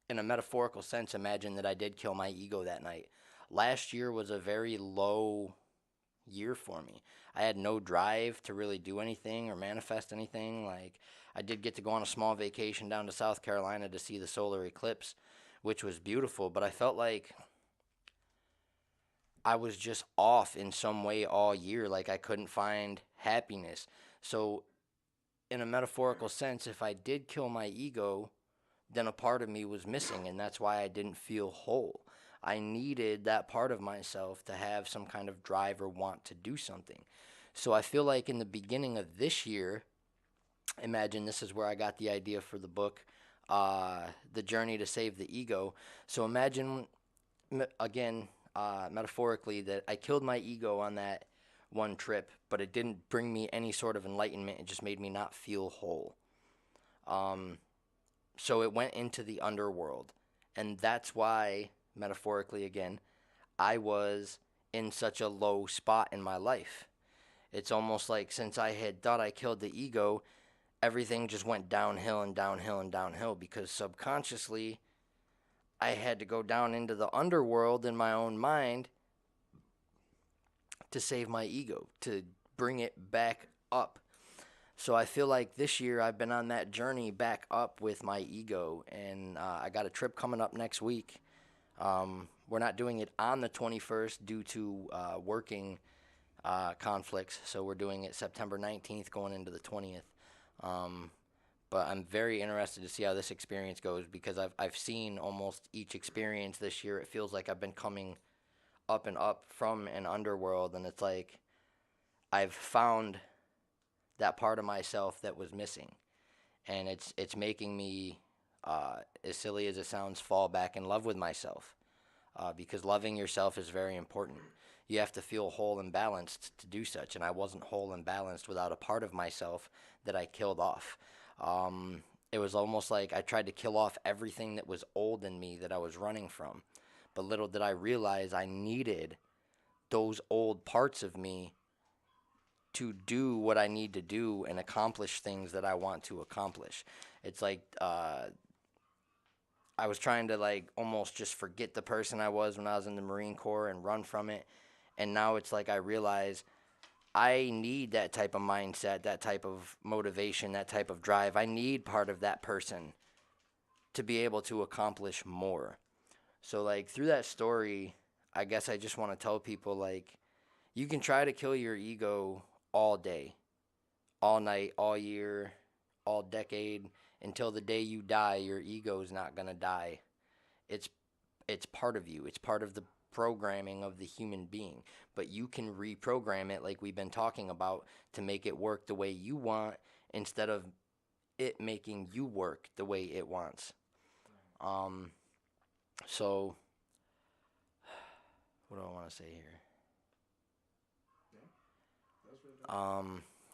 in a metaphorical sense, imagine that I did kill my ego that night. Last year was a very low year for me. I had no drive to really do anything or manifest anything. Like, I did get to go on a small vacation down to South Carolina to see the solar eclipse, which was beautiful, but I felt like I was just off in some way all year. Like, I couldn't find happiness. So, in a metaphorical sense, if I did kill my ego, then a part of me was missing, and that's why I didn't feel whole. I needed that part of myself to have some kind of drive or want to do something. So I feel like in the beginning of this year, imagine this is where I got the idea for the book, The Journey to Save the Ego. So imagine, again, metaphorically, that I killed my ego on that one trip, but it didn't bring me any sort of enlightenment. It just made me not feel whole. So it went into the underworld. And that's why, metaphorically again, I was in such a low spot in my life. It's almost like since I had thought I killed the ego, everything just went downhill and downhill and downhill, because subconsciously I had to go down into the underworld in my own mind to save my ego, to bring it back up. So I feel like this year I've been on that journey back up with my ego, and I got a trip coming up next week. We're not doing it on the 21st due to working conflicts, so we're doing it September 19th going into the 20th. But I'm very interested to see how this experience goes, because I've seen almost each experience this year. It feels like I've been coming up and up from an underworld, and it's like I've found that part of myself that was missing, and it's making me, as silly as it sounds, fall back in love with myself, because loving yourself is very important. You have to feel whole and balanced to do such, and I wasn't whole and balanced without a part of myself that I killed off. It was almost like I tried to kill off everything that was old in me that I was running from, but little did I realize I needed those old parts of me to do what I need to do and accomplish things that I want to accomplish. It's like I was trying to like almost just forget the person I was when I was in the Marine Corps and run from it. And now it's like I realize I need that type of mindset, that type of motivation, that type of drive. I need part of that person to be able to accomplish more. So like through that story, I guess I just want to tell people, like, you can try to kill your ego all day, all night, all year, all decade, until the day you die. Your ego is not going to die. It's it's part of you. It's part of the programming of the human being. But you can reprogram it, like we've been talking about, to make it work the way you want, instead of it making you work the way it wants. Um so what do I want to say here?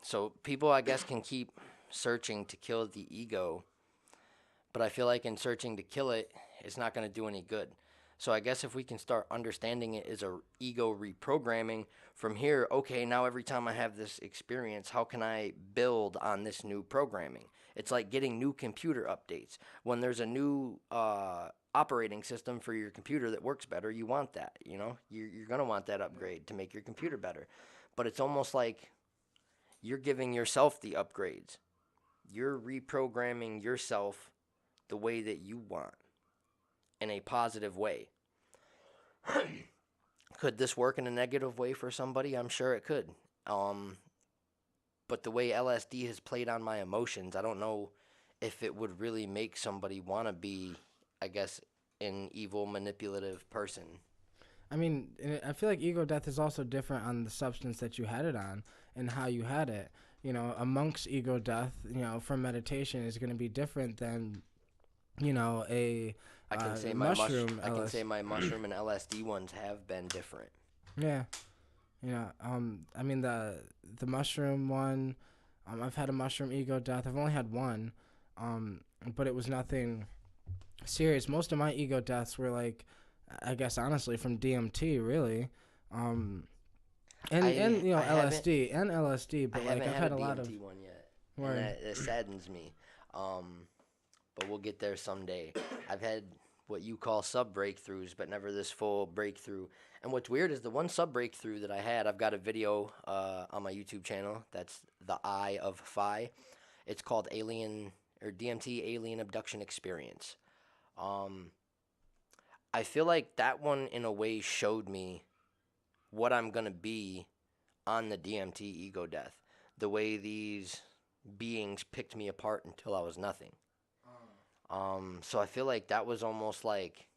So people, I guess, can keep searching to kill the ego, but I feel like in searching to kill it, it's not going to do any good. So I guess if we can start understanding it as a ego reprogramming from here, okay, now every time I have this experience, how can I build on this new programming? It's like getting new computer updates. When there's a new operating system for your computer that works better, you want that. You're gonna want that upgrade to make your computer better. But it's almost like you're giving yourself the upgrades. You're reprogramming yourself the way that you want in a positive way. Could this work in a negative way for somebody? I'm sure it could. Um, but the way LSD has played on my emotions, I don't know if it would really make somebody want to be, I guess, an evil, manipulative person.
I mean, I feel like ego death is also different on the substance that you had it on and how you had it. A monk's ego death, from meditation is going to be different than, a mushroom
I can say
LSD.
my mushroom and LSD ones have been different.
Yeah. I mean the mushroom one. I've had a mushroom ego death. I've only had one, um, but it was nothing serious. Most of my ego deaths were like, I guess honestly, from DMT, really, um, and
I haven't
LSD.
I
But like
haven't
I've
had a
had a lot of
DMT one yet, and
word.
that saddens me. Um, but we'll get there someday. I've had what you call sub breakthroughs, but never this full breakthrough. And what's weird is the one sub breakthrough that I had. I've got a video on my YouTube channel. That's the Eye of Phi. It's called Alien or DMT Alien Abduction Experience. Um, I feel like that one in a way showed me what I'm gonna be on the DMT ego death. The way these beings picked me apart until I was nothing. So I feel like that was almost like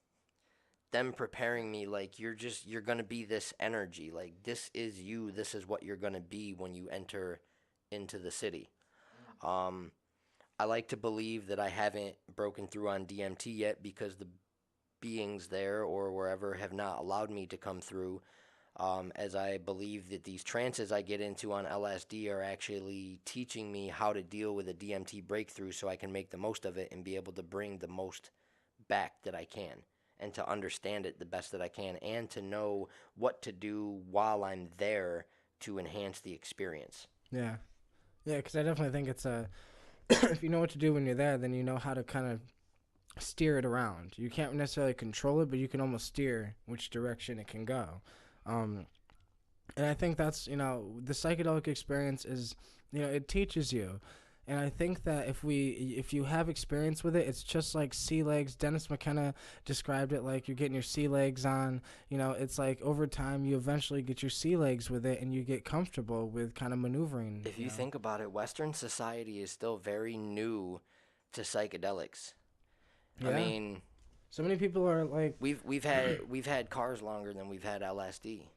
them preparing me, like you're gonna be this energy, like this is you, this is what you're gonna be when you enter into the city. Um, I like to believe that I haven't broken through on DMT yet because the beings there or wherever have not allowed me to come through. As I believe that these trances I get into on LSD are actually teaching me how to deal with a DMT breakthrough so I can make the most of it and be able to bring the most back that I can and to understand it the best that I can and to know what to do while I'm there to enhance the experience.
Yeah, yeah, because I definitely think it's a if you know what to do when you're there, then you know how to kind of steer it around. You can't necessarily control it, but you can almost steer which direction it can go. Um, and I think that's the psychedelic experience is it teaches you, and I think that if you have experience with it, it's just like sea legs. Dennis McKenna described it like you're getting your sea legs on. It's like over time you eventually get your sea legs with it, and you get comfortable with kind of maneuvering.
If you think about it, Western society is still very new to psychedelics. I
Yeah.
mean,
So many people are like,
we've had cars longer than we've had LSD.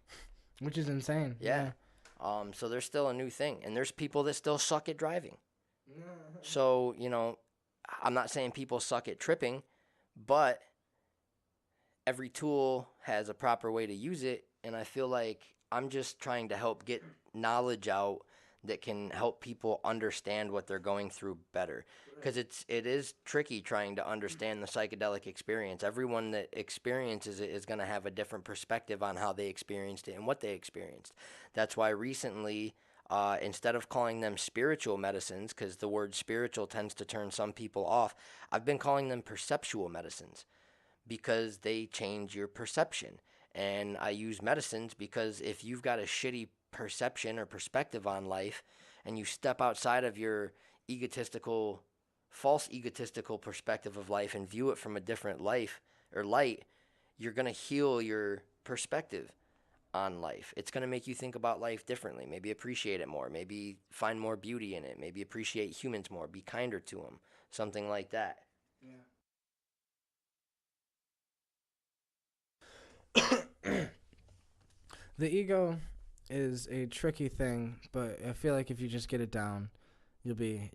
which is insane.
Yeah.
Yeah.
So there's still a new thing, and there's people that still suck at driving. So I'm not saying people suck at tripping, but every tool has a proper way to use it, and I feel like I'm just trying to help get knowledge out that can help people understand what they're going through better because it is tricky trying to understand the psychedelic experience. Everyone that experiences it is going to have a different perspective on how they experienced it and what they experienced. That's why recently, instead of calling them spiritual medicines, because the word spiritual tends to turn some people off, I've been calling them perceptual medicines because they change your perception. And I use medicines because if you've got a shitty perception or perspective on life and you step outside of your egotistical, false egotistical perspective of life and view it from a different life or light, you're going to heal your perspective on life. It's going to make you think about life differently, maybe appreciate it more, maybe find more beauty in it, maybe appreciate humans more, be kinder to them, something like that.
Yeah. The ego is a tricky thing, but I feel like if you just get it down, you'll be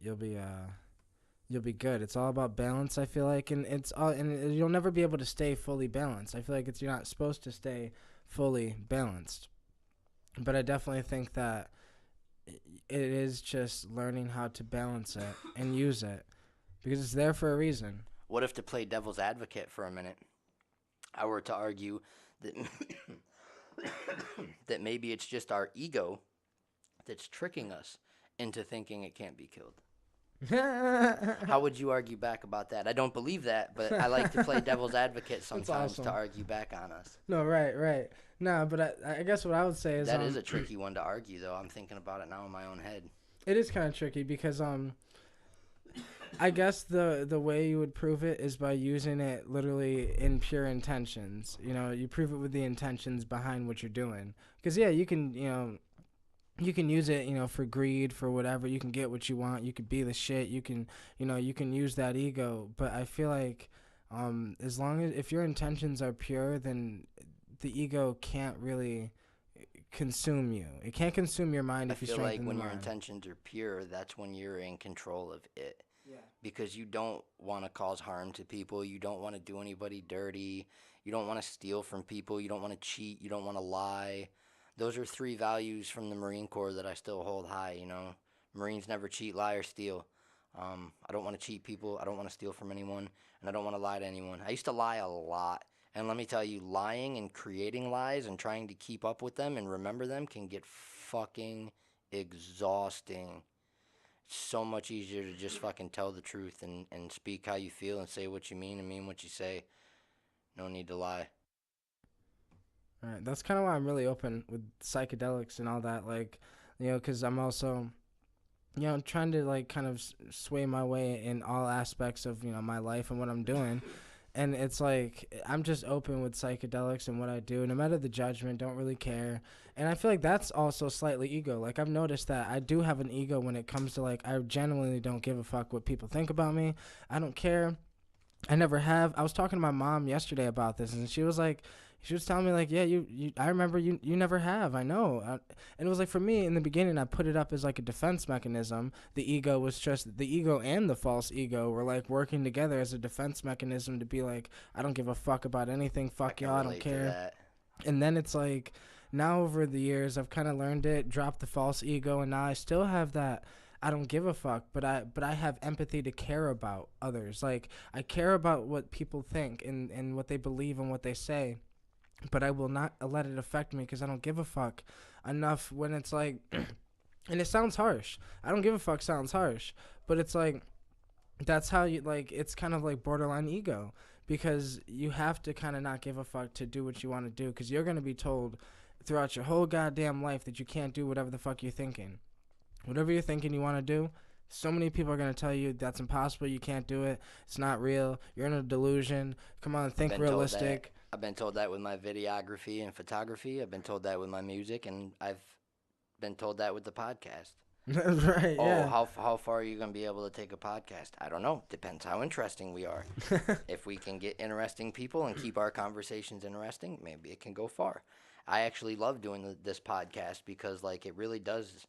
good. It's all about balance. I feel like, and you'll never be able to stay fully balanced. I feel like you're not supposed to stay fully balanced. But I definitely think that it is just learning how to balance it and use it because it's there for a reason.
What if, to play devil's advocate for a minute, I were to argue that that maybe it's just our ego that's tricking us into thinking it can't be killed. How would you argue back about that? I don't believe that, but I like to play devil's advocate
That's
sometimes to
awesome.
argue back on us.
No, right, right. No, but I guess what I would say is
That is a tricky one to argue, though. I'm thinking about it now in my own head.
it is kind of tricky because I guess the way you would prove it is by using it literally in pure intentions. You know, you prove it with the intentions behind what you're doing. Because yeah, you can use it, for greed, for whatever. You can get what you want. You could be the shit. You can use that ego. But I feel like, as long as if your intentions are pure, then the ego can't really consume you. It can't consume your mind
I
if you
feel like
strengthen the
when your
mind.
intentions are pure, that's when you're in control of it.
Yeah.
Because you don't want to cause harm to people. You don't want to do anybody dirty. You don't want to steal from people. You don't want to cheat. You don't want to lie. Those are three values from the Marine Corps that I still hold high. Marines never cheat, lie, or steal. I don't want to cheat people. I don't want to steal from anyone. And I don't want to lie to anyone. I used to lie a lot. And let me tell you, lying and creating lies and trying to keep up with them and remember them can get fucking exhausting. It's so much easier to just fucking tell the truth and speak how you feel and say what you mean and mean what you say. No need to lie.
All right. That's kind of why I'm really open with psychedelics and all that. Like, because I'm also, trying to like kind of sway my way in all aspects of my life and what I'm doing. And it's like I'm just open with psychedelics and what I do, no matter the judgment. Don't really care. And I feel like that's also slightly ego. Like I've noticed that I do have an ego when it comes to like I genuinely don't give a fuck what people think about me. I don't care. I never have. I was talking to my mom yesterday about this, and she was telling me like, yeah, I remember you never have. I know. And it was like for me in the beginning, I put it up as like a defense mechanism. The ego was just the ego and the false ego were like working together as a defense mechanism to be like, I don't give a fuck about anything.
I
Fuck
can
y'all. I don't
relate to
care.
that.
And then it's like now over the years I've kind of learned it, dropped the false ego, and now I still have that I don't give a fuck, but I have empathy to care about others. Like I care about what people think and what they believe and what they say, but I will not let it affect me because I don't give a fuck enough when it's like and it sounds harsh. I don't give a fuck sounds harsh, but it's like that's how you like it's kind of like borderline ego because you have to kind of not give a fuck to do what you want to do because you're going to be told throughout your whole goddamn life that you can't do whatever the fuck you're thinking. Whatever you're thinking you want to do, so many people are going to tell you that's impossible, you can't do it, it's not real, you're in a delusion, come on,
I've
think
been told that.
realistic.
I've been told that with my videography and photography. I've been told that with my music, and I've been told that with the podcast.
Right,
Oh,
yeah.
how far are you gonna be able to take a podcast? I don't know. Depends how interesting we are. If we can get interesting people and keep our conversations interesting, maybe it can go far. I actually love doing this podcast because like it really does.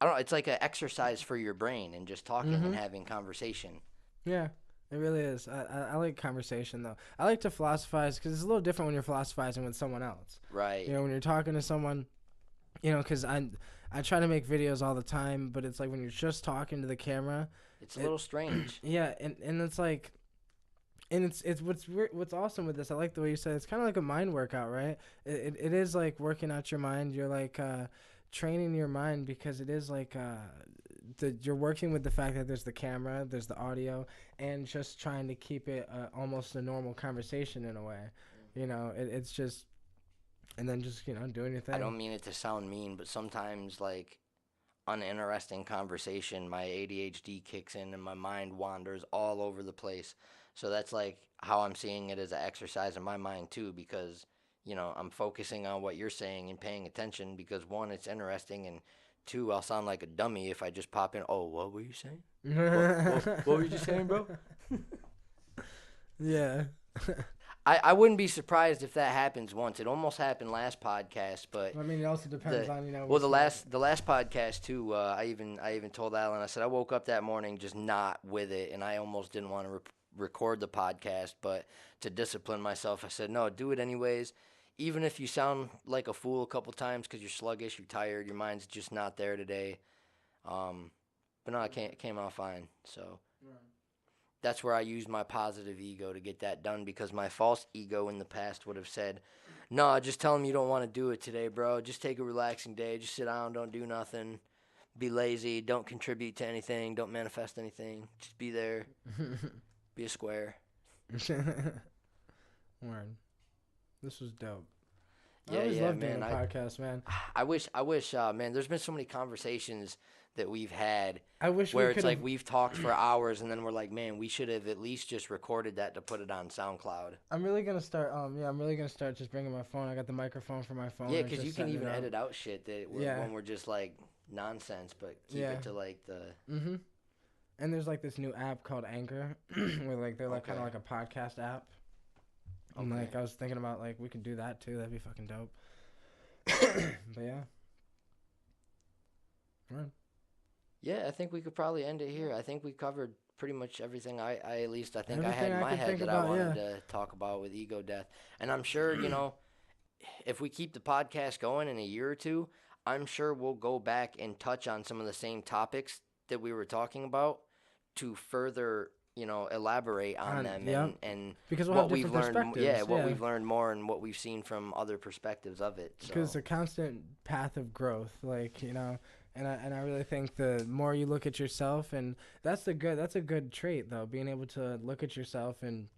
I don't know. It's like an exercise for your brain and just talking and
Mhm.
having conversation.
Yeah. It really is. I like conversation though. I like to philosophize because it's a little different when you're philosophizing with someone else.
Right.
When you're talking to someone, because I try to make videos all the time, but it's like when you're just talking to the camera,
It's a
it
little strange.
yeah, and it's like and it's what's awesome with this. I like the way you said it's kind of like a mind workout, right? It is like working out your mind. You're like training your mind because it is like you're working with the fact that there's the camera, there's the audio, and just trying to keep it almost a normal conversation in a way. It's just and then just doing your
I
thing.
don't mean it to sound mean, but sometimes like uninteresting conversation, my ADHD kicks in and my mind wanders all over the place. So that's like how I'm seeing it as an exercise in my mind too, because I'm focusing on what you're saying and paying attention because one, it's interesting, and two, I'll sound like a dummy if I just pop in. Oh, what were you saying? What were you just saying, bro?
Yeah.
I wouldn't be surprised if that happens once. It almost happened last podcast, but
I mean, it also depends
the
on
well
what's going.
the last podcast too. I even told Alan. I said I woke up that morning just not with it, and I almost didn't want to record the podcast, but to discipline myself, I said no, do it anyways. Even if you sound like a fool a couple times because you're sluggish, you're tired, your mind's just not there today. Um, but no, it came out fine. So that's where I used my positive ego to get that done, because my false ego in the past would have said, no, just tell them you don't want to do it today, bro. Just take a relaxing day. Just sit down, don't do nothing. Be lazy, don't contribute to anything, don't manifest anything. Just be there, be a square.
Word. This was dope. I
Yeah,
always
yeah,
love doing
man.
a podcast, man.
I wish, man, there's been so many conversations that we've had
I wish we
where it's
could
like
have.
we've talked for hours and then we're like, man, we should have at least just recorded that to put it on SoundCloud.
I'm really gonna start. Yeah, I'm really gonna start just bringing my phone. I got the microphone for my phone.
Yeah,
And
because you
just
can
setting
even
it up.
edit out shit that
Yeah.
when we're just like nonsense, but keep
Yeah.
it to like the.
Mhm. And there's like this new app called Anchor, where like they're like kind
Okay.
of like a podcast app. And
Okay.
like I was thinking about like we could do that too. That'd be fucking dope. But yeah. Right.
Yeah, I think we could probably end it here. I think we covered pretty much everything I at least I think I had
Everything
in
I
my
could
head
think
that I
about.
wanted
Yeah.
to talk about with ego death. And I'm sure, if we keep the podcast going in a year or two, I'm sure we'll go back and touch on some of the same topics that we were talking about to further, elaborate on them
Yeah.
and
Because we'll have
what we've
different
learned, yeah,
perspectives.
what
Yeah.
we've learned more and what we've seen from other perspectives of it.
Because
So,
it's a constant path of growth, like and I really think the more you look at yourself, and that's a good trait though, being able to look at yourself and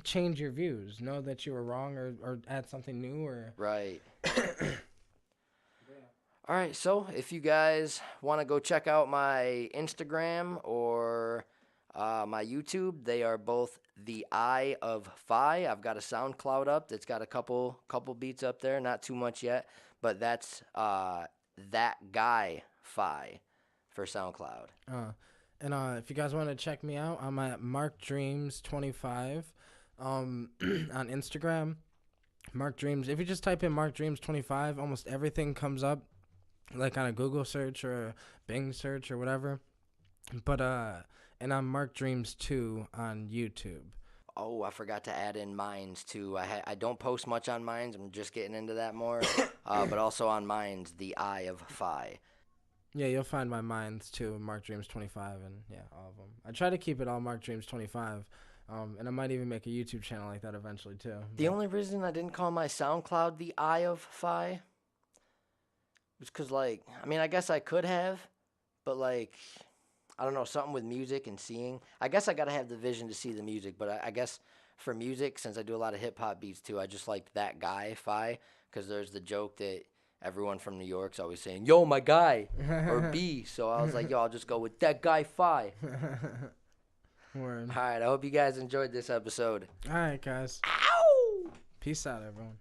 change your views, know that you were wrong, or add something new, or
right. All right, so if you guys want to go check out my Instagram or my YouTube, they are both the Eye of Phi. I've got a SoundCloud up that's got a couple beats up there, not too much yet, but that's that guy Phi for SoundCloud.
And if you guys want to check me out, I'm at Mark Dreams 25 on Instagram. Mark Dreams. If you just type in Mark Dreams 25, almost everything comes up, like on a Google search or a Bing search or whatever. But and I'm Mark Dreams 2 on YouTube.
Oh, I forgot to add in Minds too. I don't post much on Minds. I'm just getting into that more. But also on Minds, the Eye of Phi.
Yeah, you'll find my minds too, Mark Dreams 25, and yeah, all of them. I try to keep it all Mark Dreams 25, and I might even make a YouTube channel like that eventually too.
The only reason I didn't call my SoundCloud the Eye of Phi was because, I guess I could have, but, I don't know, something with music and seeing. I guess I got to have the vision to see the music, but I guess for music, since I do a lot of hip-hop beats too, I just liked that guy, Phi, because there's the joke that everyone from New York's always saying, yo, my guy, or B. So I was like, yo, I'll just go with that guy, Phi.
Word.
All right, I hope you guys enjoyed this episode.
All right, guys.
Ow!
Peace out, everyone.